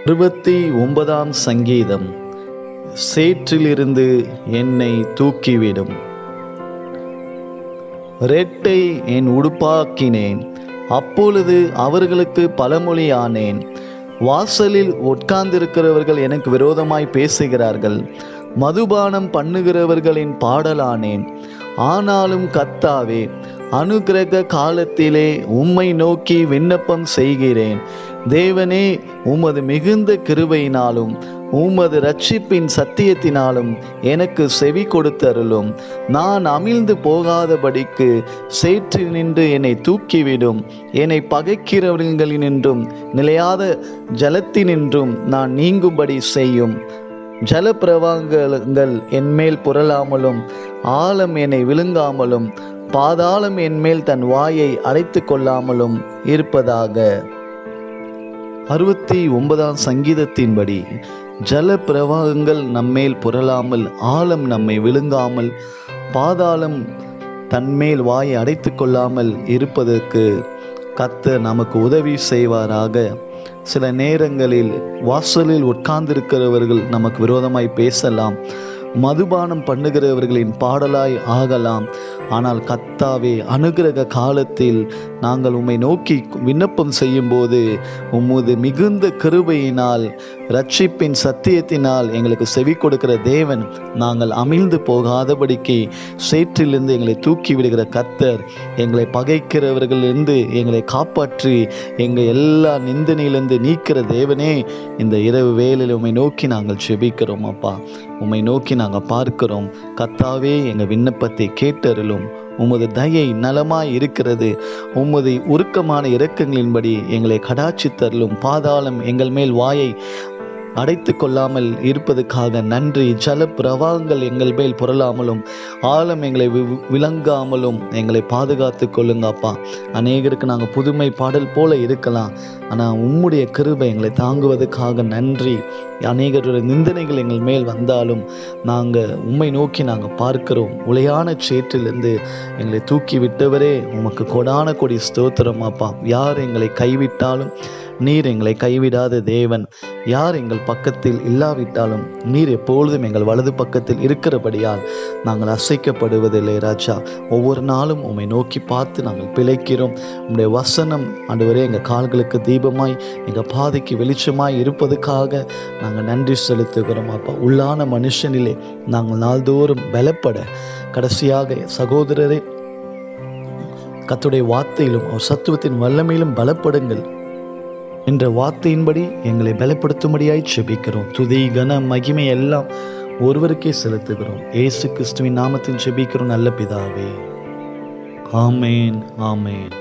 69 சங்கீதம். சேற்றிலிருந்து என்னை தூக்கிவிடும். ரெட்டை என் உடுப்பாக்கினேன், அப்பொழுது அவர்களுக்கு பழமொழியானேன். வாசலில் உட்கார்ந்திருக்கிறவர்கள் எனக்கு விரோதமாய் பேசுகிறார்கள், மதுபானம் பண்ணுகிறவர்களின் பாடலானேன். ஆனாலும் கர்த்தாவே, அனுக்கிரக காலத்திலே உம்மை நோக்கி விண்ணப்பம் செய்கிறேன். தேவனே, உமது மிகுந்த கிருபையினாலும் உமது இரட்சிப்பின் சத்தியத்தினாலும் எனக்கு செவி கொடுத்தருளும். நான் அமிழ்ந்து போகாதபடிக்கு சேற்றில் நின்று என்னை தூக்கிவிடும். என்னை பகைக்கிறவர்களினின்றும் நிலையாத ஜலத்தினின்றும் நான் நீங்கும்படி செய்யும். ஜலப்பிரவாகங்கள் என்மேல் புரளாமலும் ஆழம் என்னை விழுங்காமலும் பாதாளம் என்மேல் தன் வாயை அடைத்து கொள்ளாமலும் இருப்பதாக. 69 சங்கீதத்தின்படி ஜல பிரவாகங்கள் நம்மேல் புரளாமல், ஆழம் நம்மை விழுங்காமல், பாதாளம் தன்மேல் வாயை அடைத்து கொள்ளாமல் இருப்பதற்கு கர்த்தர் நமக்கு உதவி செய்வாராக. சில நேரங்களில் வாசலில் உட்கார்ந்திருக்கிறவர்கள் நமக்கு விரோதமாய் பேசலாம், மதுபானம் பண்ணுகிறவர்களின் பாடலாய் ஆகலாம். ஆனால் கர்த்தாவே, அனுக்கிரக காலத்தில் நாங்கள் உம்மை நோக்கி விண்ணப்பம் செய்யும் போது உமது மிகுந்த கிருபையினால் இரட்சிப்பின் சத்தியத்தினால் எங்களுக்கு செவி கொடுக்கிற தேவன், நாங்கள் அமிழ்ந்து போகாதபடிக்கு சேற்றிலிருந்து எங்களை தூக்கி விடுகிற கர்த்தர், எங்களை பகைக்கிறவர்களிலிருந்து எங்களை காப்பாற்றி எங்கள் எல்லா நிந்தனையிலிருந்து நீக்கிற தேவனே, இந்த இரவு வேளையில் உம்மை நோக்கி நாங்கள் ஜெபிக்கிறோம். அப்பா, உம்மை நோக்கி நாங்கள் பார்க்கிறோம். கர்த்தாவே, எங்கள் விண்ணப்பத்தை கேட்டருளும். உமது தயை நலமாய் இருக்கிறது. உமது உருக்கமான இரக்கங்களின்படி எங்களை கடாட்சித்தருளும். பாதாளம் எங்கள் மேல் வாயை அடைத்து கொள்ளாமல் இருப்பதற்காக நன்றி. ஜல பிரவாகங்கள் எங்கள் மேல் புரளாமலும் ஆழம் எங்களை விளங்காமலும் எங்களை பாதுகாத்து கொள்ளுங்க அப்பா. அநேகருக்கு நாங்கள் புதுமை பாடல் போல இருக்கலாம், ஆனால் உம்முடைய கிருபை எங்களை தாங்குவதற்காக நன்றி. அநேகருடைய நிந்தனைகள் எங்கள் மேல் வந்தாலும் நாங்கள் உம்மை நோக்கி நாங்கள் பார்க்கிறோம். உளையான சேற்றிலிருந்து எங்களை தூக்கி விட்டவரே, உமக்கு கொடான கொடி ஸ்தோத்திரம் அப்பா. யார் எங்களை கைவிட்டாலும் நீர் எங்களை கைவிடாத தேவன். யார் எங்கள் பக்கத்தில் இல்லாவிட்டாலும் நீர் எப்பொழுதும் எங்கள் வலது பக்கத்தில் இருக்கிறபடியால் நாங்கள் அசைக்கப்படுவதில்லை ராஜா. ஒவ்வொரு நாளும் உம்மை நோக்கி பார்த்து நாங்கள் பிழைக்கிறோம். உம்முடைய வசனம் ஆண்டவரே எங்கள் கால்களுக்கு தீபமாய், எங்கள் பாதைக்கு வெளிச்சமாய் இருப்பதற்காக நாங்கள் நன்றி செலுத்துகிறோம் அப்பா. உள்ளான மனுஷனிலே நாங்கள் நாள்தோறும் பலப்பட, கடைசியாக சகோதரரே, கர்த்தருடைய வார்த்தையிலும் அவர் சத்துவத்தின் வல்லமையிலும் பலப்படுங்கள் என்ற வார்த்தையின்படி எங்களை பலப்படுத்தும்படியாய் ஜெபிக்கிறோம். துதி கன மகிமை எல்லாம் ஒருவருக்கே செலுத்துகிறோம். இயேசு கிறிஸ்துவின் நாமத்தில் ஜெபிக்கிறோம் நல்ல பிதாவே. ஆமேன், ஆமேன்.